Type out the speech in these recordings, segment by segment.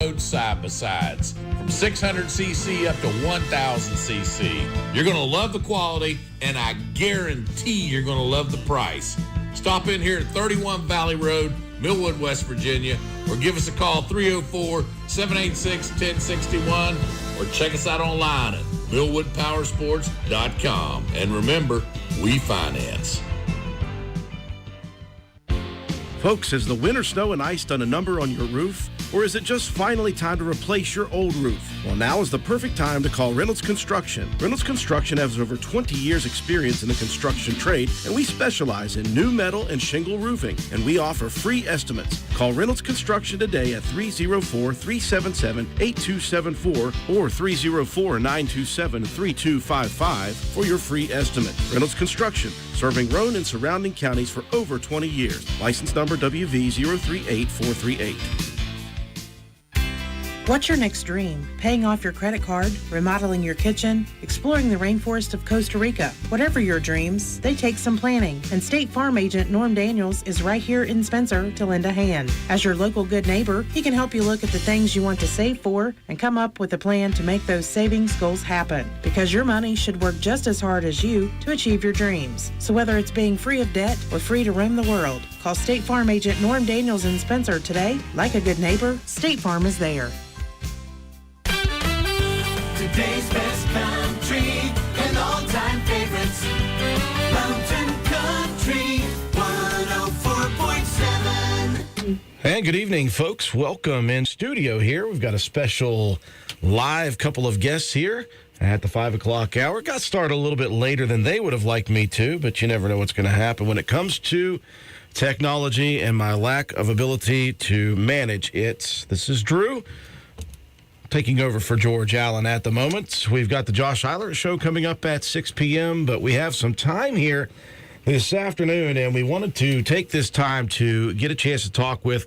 Road side-by-sides from 600cc up to 1000cc. You're going to love the quality, and I guarantee you're going to love the price. Stop in here at 31 Valley Road, Millwood, West Virginia, or give us a call, 304-786-1061, or check us out online at millwoodpowersports.com. And remember, we finance. Folks, has the winter snow and ice done a number on your roof? Or is it just finally time to replace your old roof? Well, now is the perfect time to call Reynolds Construction. Reynolds Construction has over 20 years experience in the construction trade, and we specialize in new metal and shingle roofing, and we offer free estimates. Call Reynolds Construction today at 304-377-8274 or 304-927-3255 for your free estimate. Reynolds Construction, serving Roane and surrounding counties for over 20 years. License number WV038438. What's your next dream? Paying off your credit card, remodeling your kitchen, exploring the rainforest of Costa Rica. Whatever your dreams, they take some planning. And State Farm agent Norm Daniels is right here in Spencer to lend a hand. As your local good neighbor, he can help you look at the things you want to save for and come up with a plan to make those savings goals happen. Because your money should work just as hard as you to achieve your dreams. So whether it's being free of debt or free to roam the world, call State Farm agent Norm Daniels in Spencer today. Like a good neighbor, State Farm is there. Today's best country and all-time favorites. Mountain Country 104.7. And good evening, folks. Welcome in studio here. We've got a special live couple of guests here at the 5 o'clock hour. Got started a little bit later than they would have liked me to, but you never know what's going to happen when it comes to technology and my lack of ability to manage it. This is Drew, taking over for George Allen at the moment. We've got the Josh Eilert Show coming up at 6 p.m., but we have some time here this afternoon, and we wanted to take this time to get a chance to talk with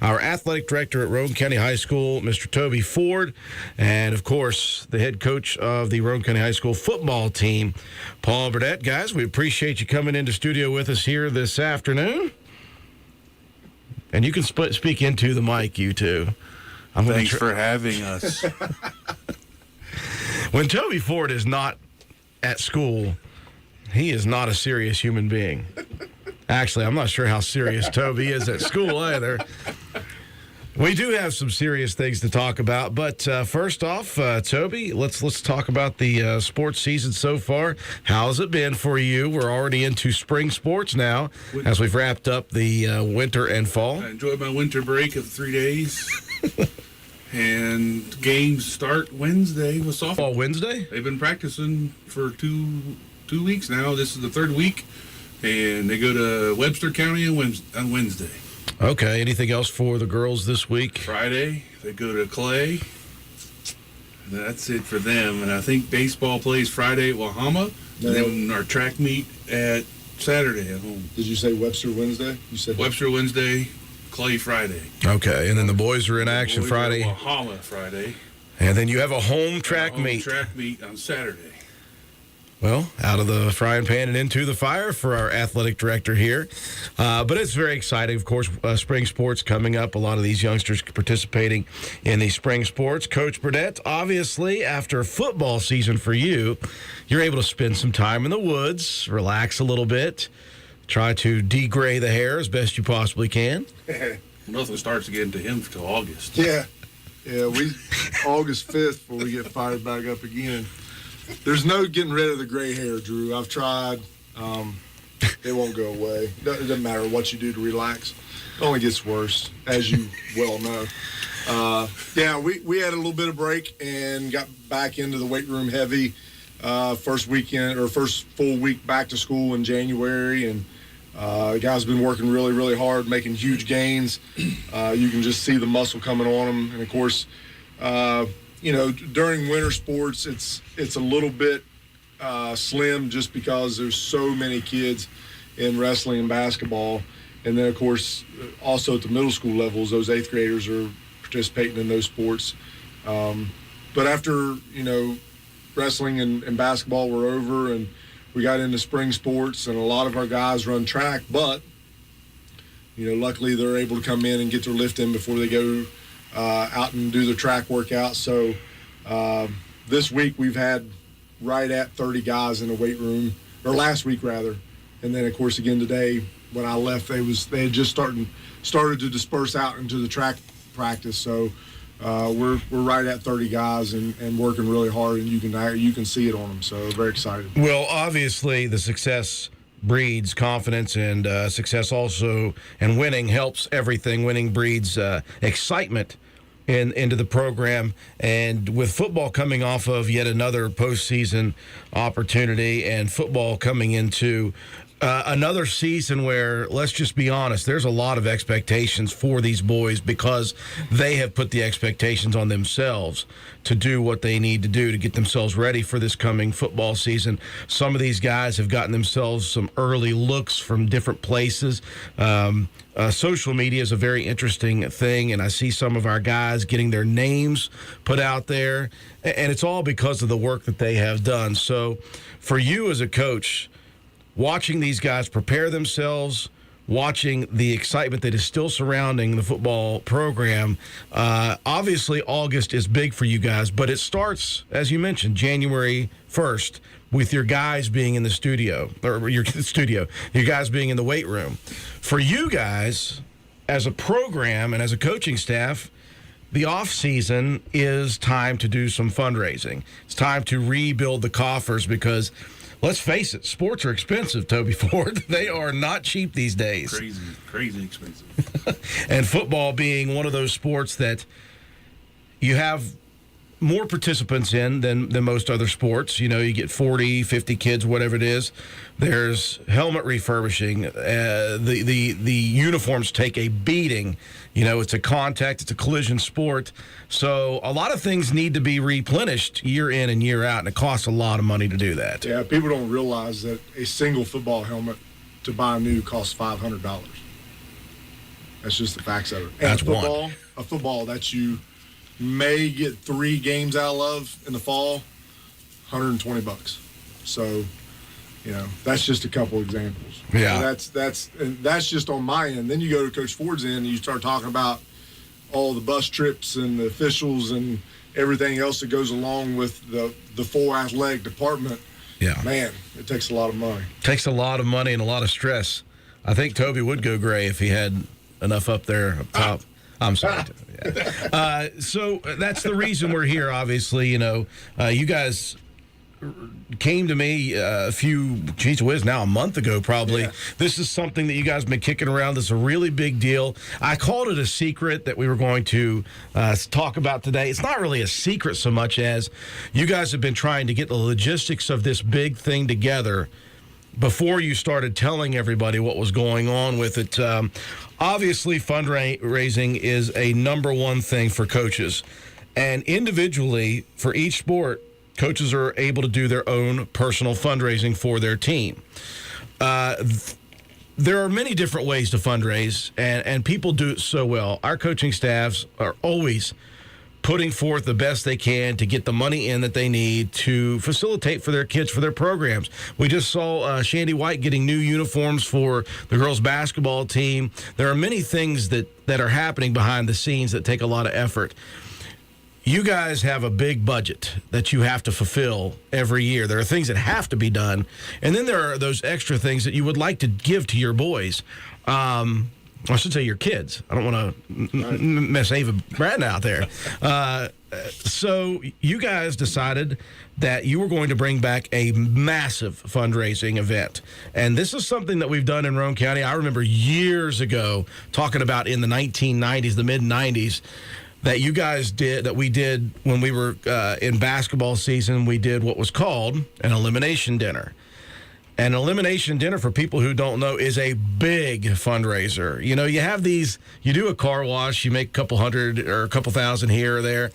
our athletic director at Roane County High School, Mr. Toby Ford, and, of course, the head coach of the Roane County High School football team, Paul Burdette. Guys, we appreciate you coming into studio with us here this afternoon. And you can speak into the mic, you two. Thanks for having us. When Toby Ford is not at school, he is not a serious human being. Actually, I'm not sure how serious Toby is at school either. We do have some serious things to talk about, but first off, Toby, let's talk about the sports season so far. How's it been for you? We're already into spring sports now, as we've wrapped up the winter and fall. I enjoyed my winter break of 3 days. And games start Wednesday with softball. Wednesday? They've been practicing for two weeks now. This is the third week. And they go to Webster County on Wednesday. Okay. Anything else for the girls this week? Friday, they go to Clay. That's it for them. And I think baseball plays Friday at Wahama. And then our track meet at Saturday at home. Did you say Webster Wednesday? You said Webster Wednesday, Clay Friday. Okay, and then the boys are in action Friday. Wahama Friday. And then you have a home track meet. Track meet on Saturday. Well, out of the frying pan and into the fire for our athletic director here. But it's very exciting. Of course, spring sports coming up. A lot of these youngsters participating in the spring sports. Coach Burdette, obviously, after football season for you, you're able to spend some time in the woods, relax a little bit, try to degray the hair as best you possibly can. Nothing starts again to him until August. Yeah, we August 5th before we get fired back up again. There's no getting rid of the gray hair, Drew. I've tried. It won't go away. It doesn't matter what you do to relax. It only gets worse, as you well know. We had a little bit of break and got back into the weight room heavy first full week back to school in January, and the guys have been working really, really hard, making huge gains. You can just see the muscle coming on them, and of course, during winter sports, it's a little bit slim just because there's so many kids in wrestling and basketball, and then of course also at the middle school levels, those 8th graders are participating in those sports. But after wrestling and basketball were over, and we got into spring sports, and a lot of our guys run track, but luckily they're able to come in and get their lift in before they go out and do the track workout. So this week we've had right at 30 guys in the weight room, or last week rather. And then, of course, again today when I left, they had just started to disperse out into the track practice. So we're right at 30 guys and working really hard, and you can see it on them. So very excited. Well, obviously the success breeds confidence, and success also, and winning helps everything. Winning breeds excitement into the program, and with football coming off of yet another postseason opportunity, and football coming into another season where, let's just be honest, there's a lot of expectations for these boys because they have put the expectations on themselves to do what they need to do to get themselves ready for this coming football season. Some of these guys have gotten themselves some early looks from different places. Social media is a very interesting thing, and I see some of our guys getting their names put out there, and it's all because of the work that they have done. So for you as a coach, watching these guys prepare themselves, watching the excitement that is still surrounding the football program, obviously August is big for you guys, but it starts, as you mentioned, January 1st with your guys being in the studio, or your guys being in the weight room. For you guys, as a program and as a coaching staff, the off season is time to do some fundraising. It's time to rebuild the coffers because, let's face it, sports are expensive, Toby Ford. They are not cheap these days. Crazy expensive. And football being one of those sports that you have more participants in than most other sports. You know, you get 40, 50 kids, whatever it is. There's helmet refurbishing. The uniforms take a beating. You know, it's a contact, it's a collision sport. So a lot of things need to be replenished year in and year out, and it costs a lot of money to do that. Yeah, people don't realize that a single football helmet to buy new costs $500. That's just the facts of it. And That's a football that you may get 3 games out of in the fall, $120. So, you know, that's just a couple examples. Yeah. That's just on my end. Then you go to Coach Ford's end and you start talking about all the bus trips and the officials and everything else that goes along with the full athletic department. Yeah. Man, it takes a lot of money. Takes a lot of money and a lot of stress. I think Toby would go gray if he had enough up there up top. I'm sorry. Yeah. So that's the reason we're here, obviously. You know, you guys came to me a month ago probably. Yeah. This is something that you guys have been kicking around. This is a really big deal. I called it a secret that we were going to talk about today. It's not really a secret so much as you guys have been trying to get the logistics of this big thing together before you started telling everybody what was going on with it. Obviously, fundraising is a number one thing for coaches. And individually, for each sport, coaches are able to do their own personal fundraising for their team. There are many different ways to fundraise, and people do it so well. Our coaching staffs are always putting forth the best they can to get the money in that they need to facilitate for their kids, for their programs. We just saw Shandy White getting new uniforms for the girls' basketball team. There are many things that are happening behind the scenes that take a lot of effort. You guys have a big budget that you have to fulfill every year. There are things that have to be done, and then there are those extra things that you would like to give to your boys. I should say your kids. I don't want to mess Ava Bratton out there. So you guys decided that you were going to bring back a massive fundraising event. And this is something that we've done in Roane County. I remember years ago talking about in the 1990s, the mid-90s, that you guys did, that we did when we were in basketball season. We did what was called an elimination dinner. An elimination dinner, for people who don't know, is a big fundraiser. You know, you have these, you do a car wash, you make a couple hundred or a couple thousand here or there.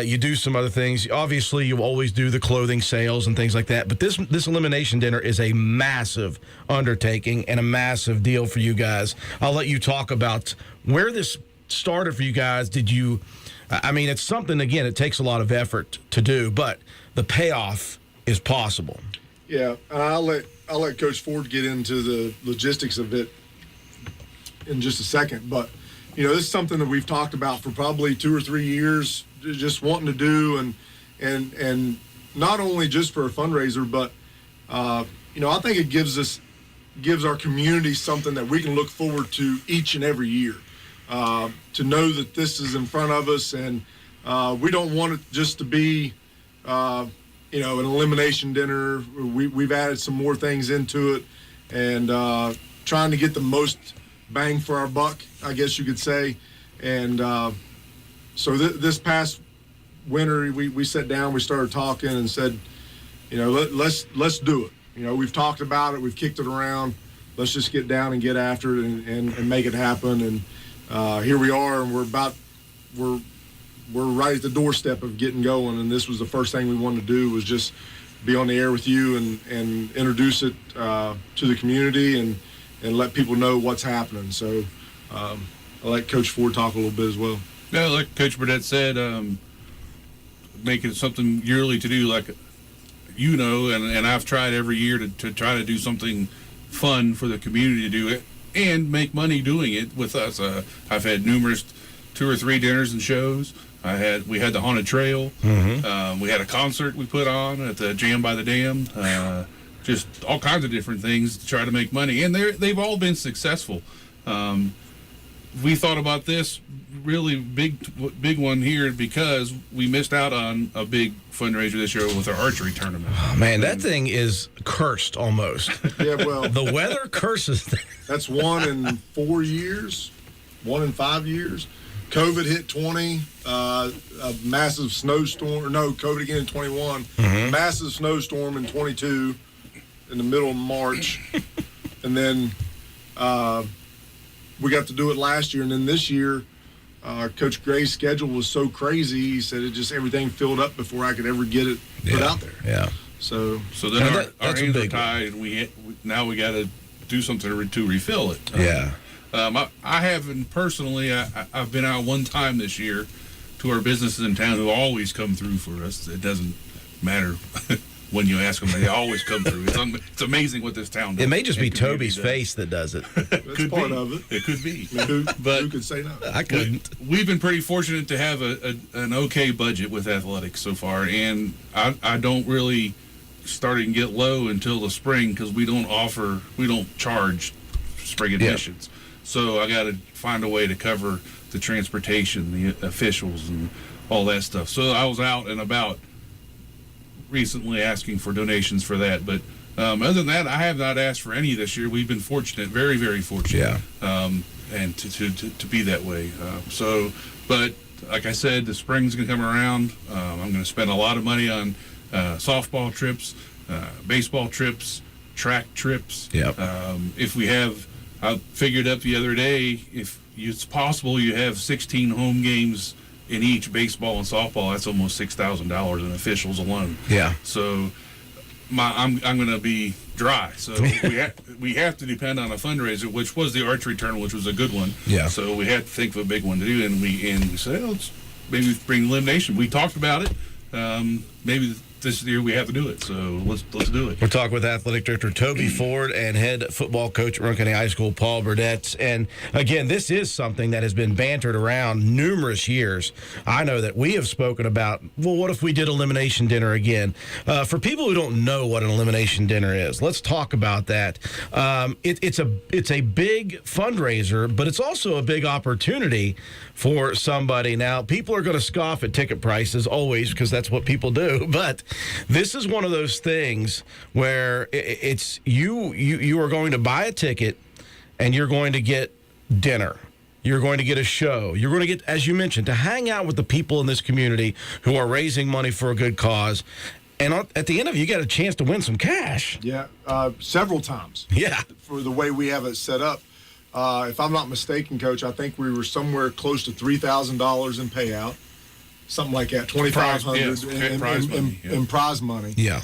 You do some other things. Obviously, you always do the clothing sales and things like that. But this elimination dinner is a massive undertaking and a massive deal for you guys. I'll let you talk about where this started for you guys. It's something, again, it takes a lot of effort to do, but the payoff is possible. Yeah, and I'll let Coach Ford get into the logistics of it in just a second. But this is something that we've talked about for probably 2 or 3 years, just wanting to do, and not only just for a fundraiser, but I think it gives our community something that we can look forward to each and every year. To know that this is in front of us, and we don't want it just to be, an elimination dinner. We've added some more things into it, and trying to get the most bang for our buck, I guess you could say. And so this past winter, we sat down, we started talking, and said, let's do it. We've talked about it, we've kicked it around. Let's just get down and get after it and make it happen. And here we are, and we're right at the doorstep of getting going. And this was the first thing we wanted to do, was just be on the air with you and introduce it to the community and let people know what's happening. So I'll let Coach Ford talk a little bit as well. Yeah, like Coach Burdette said, make it something yearly to do, like and I've tried every year to try to do something fun for the community to do it and make money doing it with us. I've had numerous 2 or 3 dinners and shows. We had the Haunted Trail. We had a concert we put on at the Jam by the Dam. Just all kinds of different things to try to make money, and they've all been successful. We thought about this really big one here because we missed out on a big fundraiser this year with our archery tournament. Oh, man, that thing is cursed almost. Yeah, well, The weather curses things. that's 1 in 4 years, 1 in 5 years. COVID hit 20, a massive snowstorm. No, COVID again in 21. Massive snowstorm in 22 in the middle of March. And then we got to do it last year. And then this year, Coach Gray's schedule was so crazy. He said everything filled up before I could ever get it put out there. Yeah. So then our hands are tied, and now we got to do something to refill it. I haven't personally. I've been out one time this year to our businesses in town who always come through for us. It doesn't matter when you ask them; they always come through. It's amazing what this town does. It may just be Toby's face that does it. that's part of it. It could be. Who could say no? I couldn't. We've been pretty fortunate to have an okay budget with athletics so far, and I don't really start and get low until the spring because we don't charge spring admissions. So I got to find a way to cover the transportation, the officials, and all that stuff. So I was out and about recently asking for donations for that. But other than that, I have not asked for any this year. We've been fortunate, very, very fortunate, and to be that way. But like I said, the spring's going to come around. I'm going to spend a lot of money on softball trips, baseball trips, track trips. If we have... I figured up the other day, if it's possible you have 16 home games in each, baseball and softball, that's almost $6,000 in officials alone. Yeah. So I'm going to be dry. So we have to depend on a fundraiser, which was the archery tournament, which was a good one. Yeah. So we had to think of a big one to do, and we said, let's maybe bring elimination. We talked about it. Maybe this year we have to do it, so let's do it. We're talking with Athletic Director Toby Ford and head football coach at Rowan County High School, Paul Burdette. And again, this is something that has been bantered around numerous years. I know that we have spoken about, well, what if we did elimination dinner again? For people who don't know what an elimination dinner is, let's talk about that. It's a big fundraiser, but it's also a big opportunity for somebody. Now, people are going to scoff at ticket prices always because that's what people do, but this is one of those things where it's you are going to buy a ticket and you're going to get dinner. You're going to get a show. You're going to get, as you mentioned, to hang out with the people in this community who are raising money for a good cause. And at the end of it, you get a chance to win some cash. Yeah, several times. Yeah. For the way we have it set up. If I'm not mistaken, Coach, I think we were somewhere close to $3,000 in payout. Something like that, $2,500 in prize money. Yeah.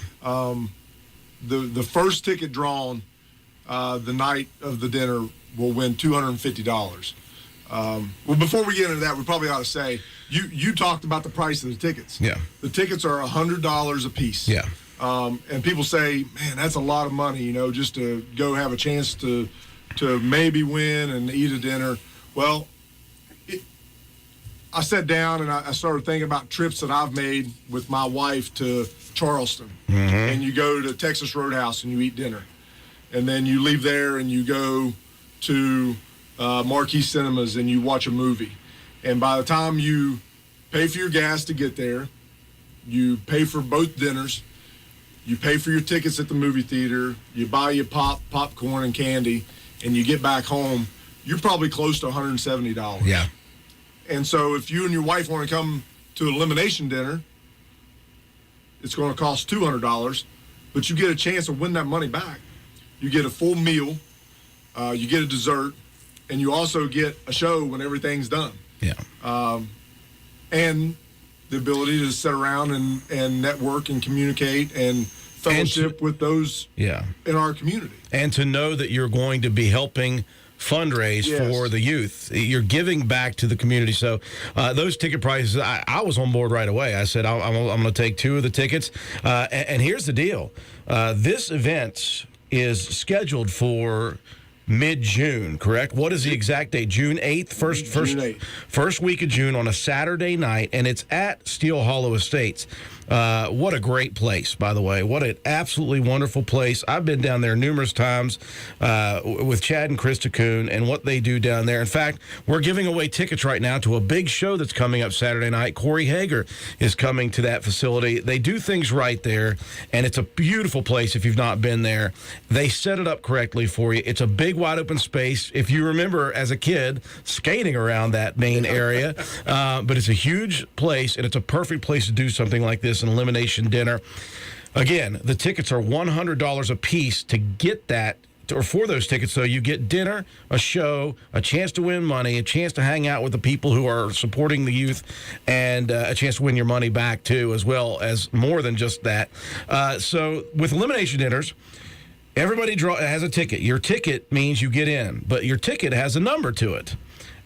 The first ticket drawn the night of the dinner will win $250. Well, before we get into that, we probably ought to say you talked about the price of the tickets. Yeah. The tickets are $100 a piece. Yeah. And people say, man, that's a lot of money, just to go have a chance to maybe win and eat a dinner. Well, I sat down and I started thinking about trips that I've made with my wife to Charleston. And you go to Texas Roadhouse and you eat dinner. And then you leave there and you go to Marquee Cinemas and you watch a movie. And by the time you pay for your gas to get there, you pay for both dinners, you pay for your tickets at the movie theater, you buy your popcorn and candy, and you get back home, you're probably close to $170. Yeah. And so if you and your wife want to come to an elimination dinner, it's going to cost $200, but you get a chance to win that money back. You get a full meal, you get a dessert, and you also get a show when everything's done. Yeah. And the ability to sit around and network and communicate and fellowship with those in our community. And to know that you're going to be helping fundraise for the youth. You're giving back to the community. So those ticket prices, I was on board right away. I said, I'm going to take 2 of the tickets. And here's the deal. This event is scheduled for mid-June, correct? What is the exact date? June 8th? June 8th. First week of June on a Saturday night, and it's at Steel Hollow Estates. What a great place, by the way. What an absolutely wonderful place. I've been down there numerous times with Chad and Krista Kuhn and what they do down there. In fact, we're giving away tickets right now to a big show that's coming up Saturday night. Corey Hager is coming to that facility. They do things right there, and it's a beautiful place if you've not been there. They set it up correctly for you. It's a big, wide open space. If you remember as a kid skating around that main area, but it's a huge place, and it's a perfect place to do something like this, an elimination dinner. Again, the tickets are $100 a piece to get that, or for those tickets, so you get dinner, a show, a chance to win money, a chance to hang out with the people who are supporting the youth, and a chance to win your money back, too, as well as more than just that. So with elimination dinners, everybody has a ticket. Your ticket means you get in, but your ticket has a number to it.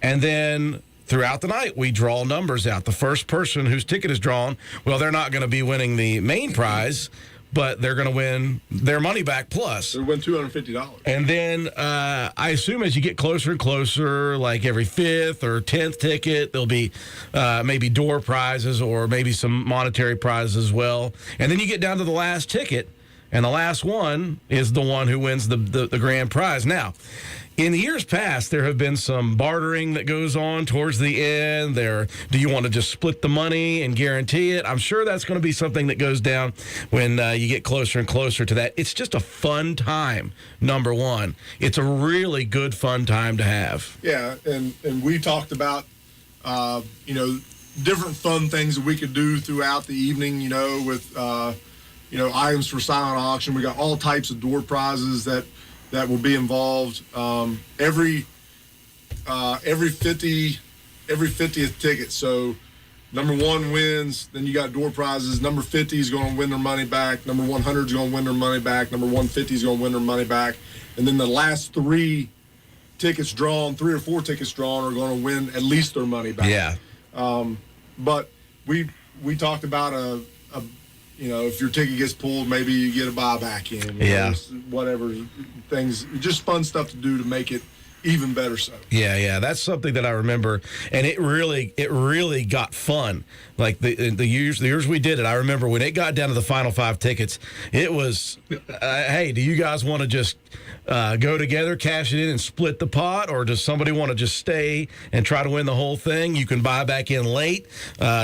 And then throughout the night, we draw numbers out. The first person whose ticket is drawn, well, they're not going to be winning the main prize, but they're going to win their money back plus. They'll win $250. And then I assume as you get closer and closer, like every 5th or 10th ticket, there'll be maybe door prizes or maybe some monetary prizes as well. And then you get down to the last ticket, and the last one is the one who wins the grand prize. Now, in the years past, there have been some bartering that goes on towards the end. Do you want to just split the money and guarantee it? I'm sure that's going to be something that goes down when you get closer and closer to that. It's just a fun time, number one. It's a really good, fun time to have. Yeah, and we talked about, different fun things that we could do throughout the evening, with, items for silent auction. We got all types of door prizes that will be involved. Every 50th ticket. So number 1 wins, then you got door prizes. Number 50 is going to win their money back. Number 100 is going to win their money back. Number 150 is going to win their money back. And then the last 3 tickets drawn, 3 or 4 tickets drawn, are going to win at least their money back. Yeah. But we talked about if your ticket gets pulled, maybe you get a buyback in. Whatever things, just fun stuff to do to make it even better. So yeah, that's something that I remember, and it really got fun. Like the years we did it, I remember when it got down to the final 5 tickets, it was, hey, do you guys want to just go together, cash it in, and split the pot, or does somebody want to just stay and try to win the whole thing? You can buy back in late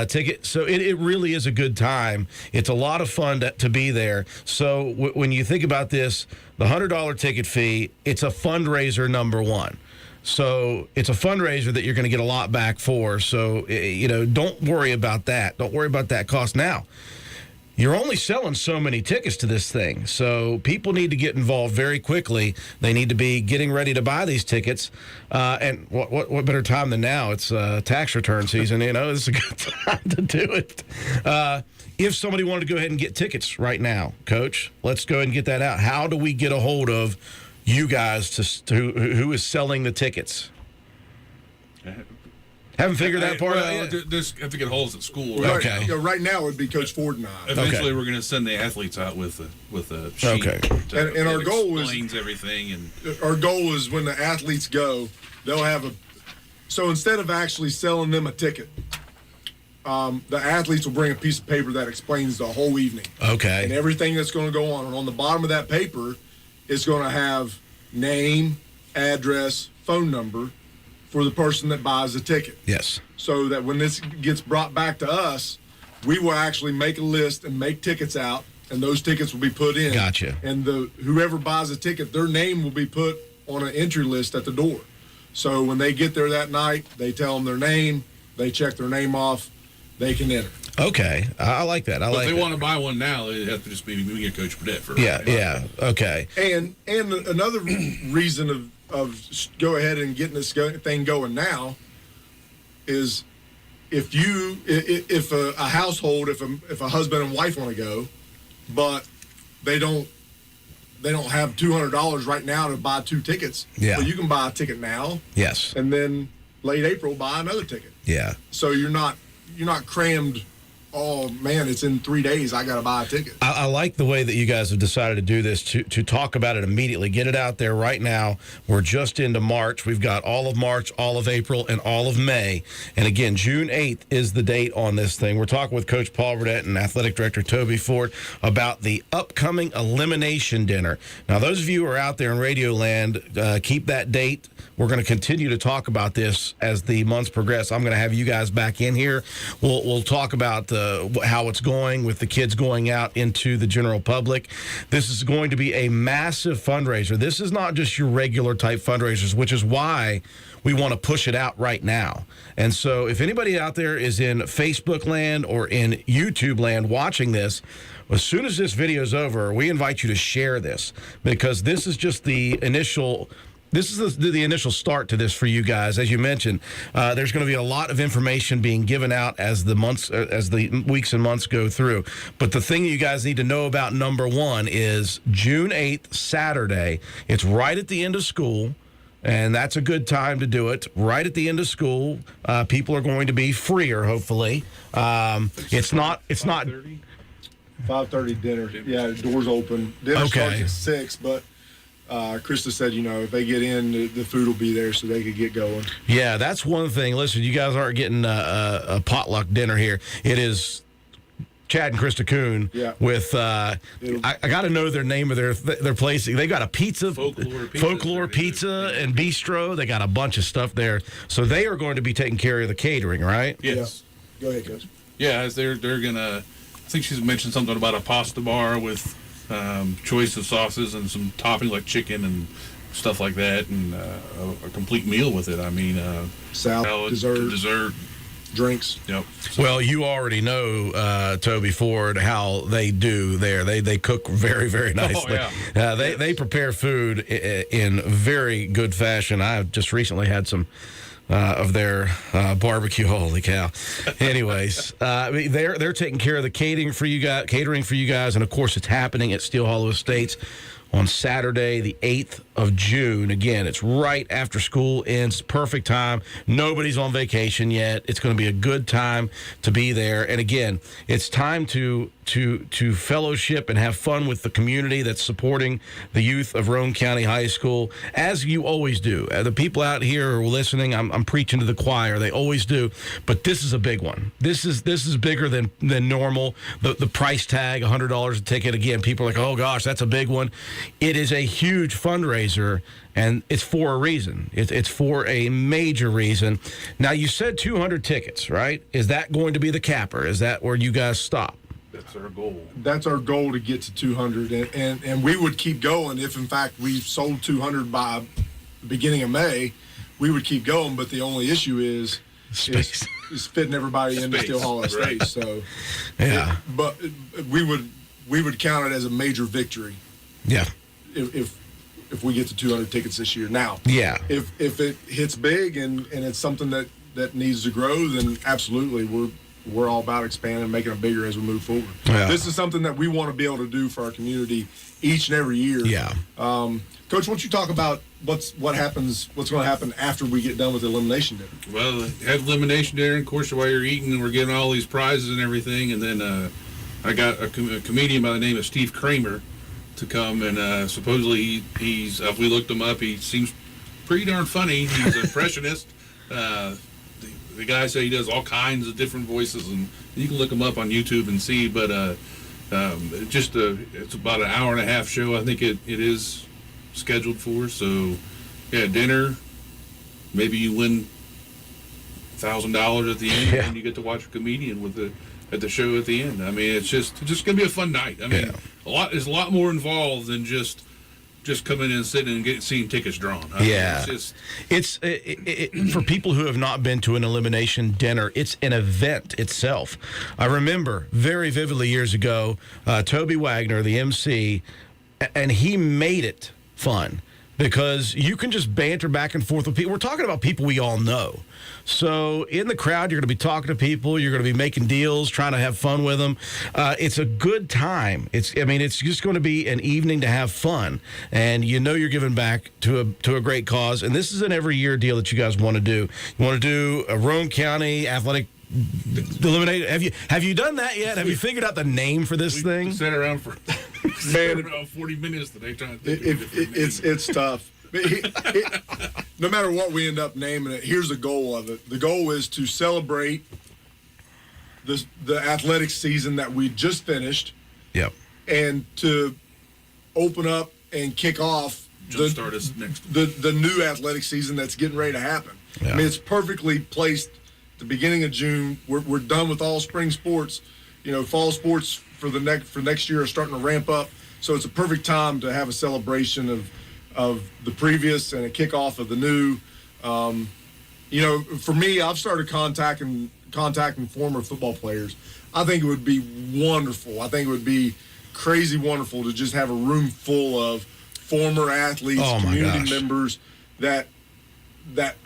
ticket. So it really is a good time. It's a lot of fun to be there. So when you think about this, the $100 ticket fee, it's a fundraiser, number one. So it's a fundraiser that you're going to get a lot back for. So, don't worry about that. Don't worry about that cost. Now, you're only selling so many tickets to this thing. So people need to get involved very quickly. They need to be getting ready to buy these tickets. And what better time than now? It's tax return season. It's a good time to do it. If somebody wanted to go ahead and get tickets right now, Coach, let's go ahead and get that out. How do we get a hold of you guys who is selling the tickets? Haven't figured that part out yet? Just have to get holds at school. Right, Okay. right now it would be Coach Ford and I. Eventually, we're going to send the athletes out with a sheet. Okay. And our goal is explains everything. And our goal is when the athletes go, they'll have So instead of actually selling them a ticket, the athletes will bring a piece of paper that explains the whole evening. Okay. And everything that's going to go on. And on the bottom of that paper is going to have name, address, phone number for the person that buys the ticket. Yes. So that when this gets brought back to us, we will actually make a list and make tickets out, and those tickets will be put in. Gotcha. And whoever buys a ticket, their name will be put on an entry list at the door. So when they get there that night, they tell them their name, they check their name off, they can enter. Okay, I like that. But if they want to buy one now, it has to just be me and Coach Burdette for Yeah. Okay. And another reason of go ahead and getting this thing going now is if a household, if a husband and wife want to go, but they don't have $200 right now to buy 2 tickets. Yeah. Well, you can buy a ticket now. Yes. And then late April buy another ticket. Yeah. So you're not crammed. Oh man, it's in 3 days. I got to buy a ticket. I like the way that you guys have decided to do this, to talk about it immediately. Get it out there right now. We're just into March. We've got all of March, all of April, and all of May. And again, June 8th is the date on this thing. We're talking with Coach Paul Burdette and Athletic Director Toby Ford about the upcoming elimination dinner. Now, those of you who are out there in Radio Land, keep that date. We're going to continue to talk about this as the months progress. I'm going to have you guys back in here. We'll talk about how it's going with the kids going out into the general public. This is going to be a massive fundraiser. This is not just your regular type fundraisers, which is why we want to push it out right now. And so if anybody out there is in Facebook land or in YouTube land watching this, as soon as this video is over, we invite you to share this, because this is just the initial. This is the initial start to this for you guys. As you mentioned, there's going to be a lot of information being given out as the weeks and months go through. But the thing you guys need to know about, number one, is June 8th, Saturday. It's right at the end of school, and that's a good time to do it. Right at the end of school, people are going to be freer, hopefully. It's not. 5:30 dinner. Yeah, doors open. Dinner starts at 6, but. Krista said, if they get in, the food will be there so they could get going. Yeah, that's one thing. Listen, you guys aren't getting a potluck dinner here. It is Chad and Krista Kuhn with, I got to know their name of their place. They got a pizza, Folklore Pizza and Bistro. They got a bunch of stuff there. So they are going to be taking care of the catering, right? Yes. Yeah. Go ahead, Coach. Yeah, they're going to, I think she's mentioned something about a pasta bar with choice of sauces and some topping like chicken and stuff like that, and a complete meal with it. I mean, salad, dessert, drinks. Yep. Well, you already know, Toby Ford, how they do there. They cook very, very nicely. Oh, yeah. They prepare food in very good fashion. I've just recently had some of their barbecue. Holy cow! Anyways, they're taking care of the catering for you guys, and of course, it's happening at Steel Hollow Estates on Saturday, the 8th of June. Again, it's right after school ends. Perfect time. Nobody's on vacation yet. It's going to be a good time to be there. And again, it's time to fellowship and have fun with the community that's supporting the youth of Roane County High School, as you always do. The people out here who are listening, I'm preaching to the choir. They always do. But this is a big one. This is bigger than normal. The price tag, $100 a ticket. Again, people are like, oh gosh, that's a big one. It is a huge fundraiser, and it's for a reason. It's for a major reason. Now, you said 200 tickets, right? Is that going to be the capper? Is that where you guys stop? That's our goal. That's our goal, to get to 200, and we would keep going if, in fact, we sold 200 by the beginning of May. We would keep going, but the only issue is fitting everybody into Steel Hollow Estates. So, yeah. But we would count it as a major victory. Yeah. If we get to 200 tickets this year. Now, yeah. If it hits big and it's something that needs to grow, then absolutely we're all about expanding and making it bigger as we move forward. Yeah. This is something that we want to be able to do for our community each and every year. Yeah. Coach, why don't you talk about what's going to happen after we get done with the elimination dinner? Well, have elimination dinner, of course, while you're eating, and we're getting all these prizes and everything, and then I got a comedian by the name of Steve Kramer to come, and supposedly he's if we looked him up, he seems pretty darn funny. He's an impressionist, The guy said he does all kinds of different voices, and you can look him up on YouTube and see. But it's about an hour and a half show. I think it is scheduled for. So, yeah, dinner. Maybe you win $1,000 at the end, and you get to watch a comedian at the show at the end. I mean, it's just gonna be a fun night. I mean, there's a lot more involved than just coming in and sitting and seeing tickets drawn. I mean, it's for people who have not been to an elimination dinner, it's an event itself. I remember very vividly years ago, Toby Wagner, the MC, and he made it fun. Because you can just banter back and forth with people. We're talking about people we all know. So in the crowd, you're going to be talking to people. You're going to be making deals, trying to have fun with them. It's a good time. It's just going to be an evening to have fun. And you know you're giving back to a great cause. And this is an every year deal that you guys want to do. You want to do a Roane County Athletic Eliminate. Have you done that yet? Have you figured out the name for this thing? We sat around for 40 minutes today trying to think it's tough. No matter what we end up naming it, here's the goal of it. The goal is to celebrate the athletics season that we just finished. Yep. And to open up and kick off the new athletic season that's getting ready to happen. Yeah. I mean, it's perfectly placed. The beginning of June, we're done with all spring sports. You know, fall sports for next year are starting to ramp up. So it's a perfect time to have a celebration of the previous and a kickoff of the new. You know, for me, I've started contacting former football players. I think it would be wonderful. I think it would be crazy wonderful to just have a room full of former athletes, community members that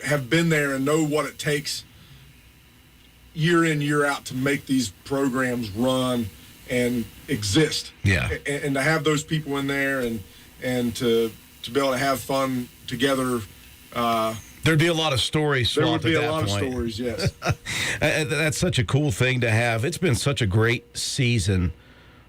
have been there and know what it takes year in, year out to make these programs run and exist. Yeah. And to have those people in there and to be able to have fun together. There'd be a lot of stories. There would be a lot of stories, yes. That's such a cool thing to have. It's been such a great season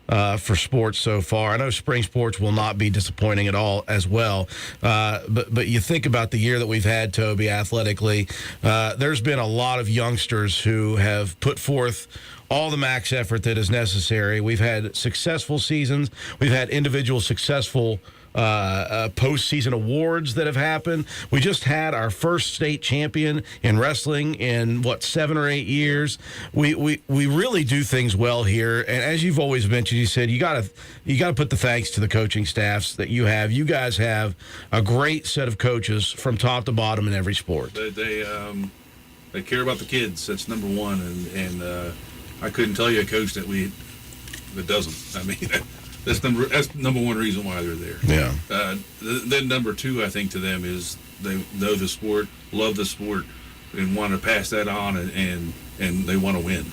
for sports so far. I know spring sports will not be disappointing at all as well. But you think about the year that we've had, Toby, athletically. There's been a lot of youngsters who have put forth all the max effort that is necessary. We've had successful seasons. We've had individual successful postseason awards that have happened. We just had our first state champion in wrestling in 7 or 8 years. We really do things well here. And as you've always mentioned, you said you got to put the thanks to the coaching staffs that you have. You guys have a great set of coaches from top to bottom in every sport. They care about the kids. That's number one. And I couldn't tell you a coach that doesn't. I mean. That's number one reason why they're there. Yeah. Then number two, I think, to them is they know the sport, love the sport, and want to pass that on, and they want to win.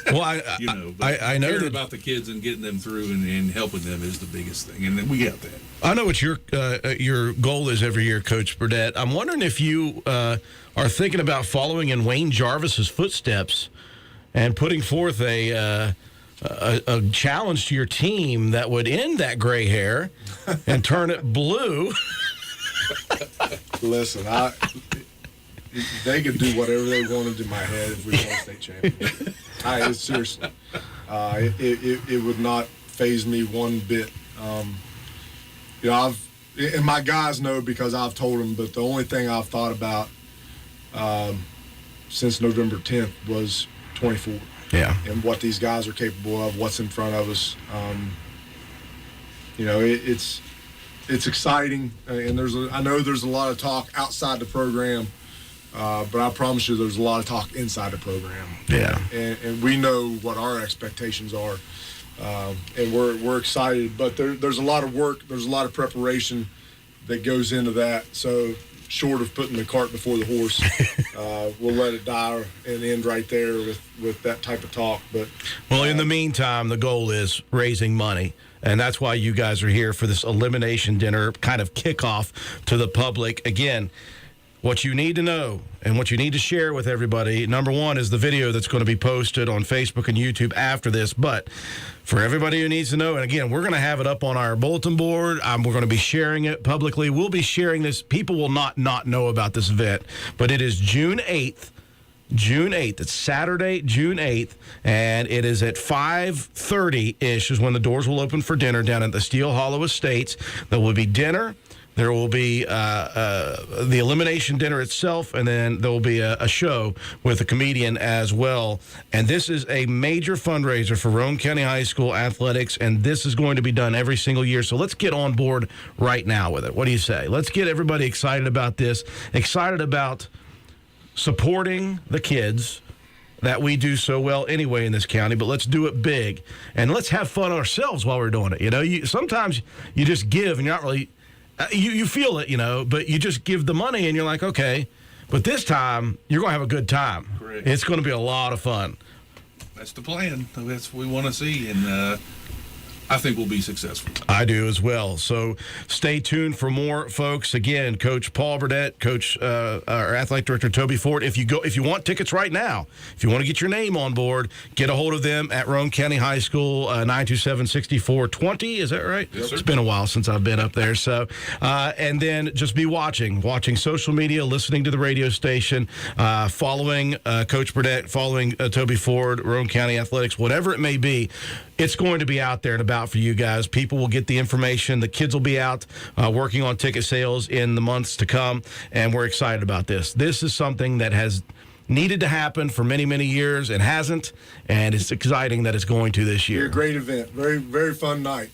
Well, I know that about the kids and getting them through and helping them is the biggest thing, and we got that. I know what your goal is every year, Coach Burdette. I'm wondering if you are thinking about following in Wayne Jarvis's footsteps and putting forth a challenge to your team that would end that gray hair and turn it blue. Listen, they could do whatever they wanted to my head if we won state champion. Seriously, it would not faze me one bit. And my guys know because I've told them. But the only thing I've thought about since November 10th was 24. Yeah, and what these guys are capable of, what's in front of us. It's exciting, and I know there's a lot of talk outside the program, but I promise you there's a lot of talk inside the program. Yeah, and we know what our expectations are, and we're excited. But there's a lot of work, there's a lot of preparation that goes into that. So, short of putting the cart before the horse, we'll let it die and end right there with that type of talk. But in the meantime, the goal is raising money, and that's why you guys are here for this elimination dinner kind of kickoff to the public. Again, what you need to know and what you need to share with everybody, number one, is the video that's going to be posted on Facebook and YouTube after this. But for everybody who needs to know, and again, we're going to have it up on our bulletin board. We're going to be sharing it publicly. We'll be sharing this. People will not know about this event, but it is June 8th. June 8th. It's Saturday, June 8th, and it is at 5:30-ish is when the doors will open for dinner down at the Steel Hollow Estates. There will be dinner. There will be the elimination dinner itself, and then there will be a show with a comedian as well. And this is a major fundraiser for Roane County High School athletics, and this is going to be done every single year. So let's get on board right now with it. What do you say? Let's get everybody excited about this, excited about supporting the kids that we do so well anyway in this county, but let's do it big. And let's have fun ourselves while we're doing it. You know, sometimes you just give and you're not really you feel it, you know, but you just give the money and you're like, okay. But this time, you're going to have a good time. Correct. It's going to be a lot of fun. That's the plan. That's what we want to see, and I think we'll be successful. I do as well. So stay tuned for more, folks. Again, Coach Paul Burdette, our athletic director Toby Ford. If you want tickets right now, if you want to get your name on board, get a hold of them at Roane County High School, 927-6420. Is that right? Yes, sir. It's been a while since I've been up there. So, and then just be watching social media, listening to the radio station, following Coach Burdette, following Toby Ford, Roane County Athletics, whatever it may be. It's going to be out there and about for you guys. People will get the information. The kids will be out working on ticket sales in the months to come, and we're excited about this. This is something that has needed to happen for many, many years and hasn't, and it's exciting that it's going to this year. A great event. Very, very fun night.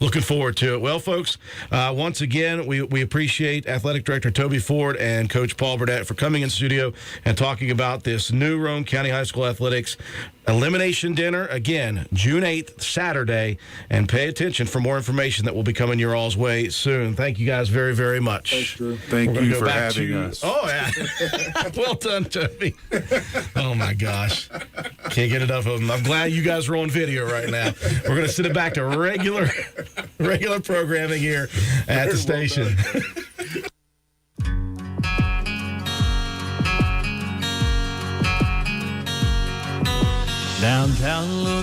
Looking forward to it. Well, folks, once again, we appreciate Athletic Director Toby Ford and Coach Paul Burdette for coming in studio and talking about this new Roane County High School Athletics elimination dinner. Again, June 8th, Saturday, and pay attention for more information that will be coming your all's way soon. Thank you guys very, very much. Thanks, Drew. Thank you for having us. Oh, yeah. Well done, Toby. Oh, my gosh. Can't get enough of them. I'm glad you guys are on video right now. We're going to send it back to regular programming here at the station. Downtown looks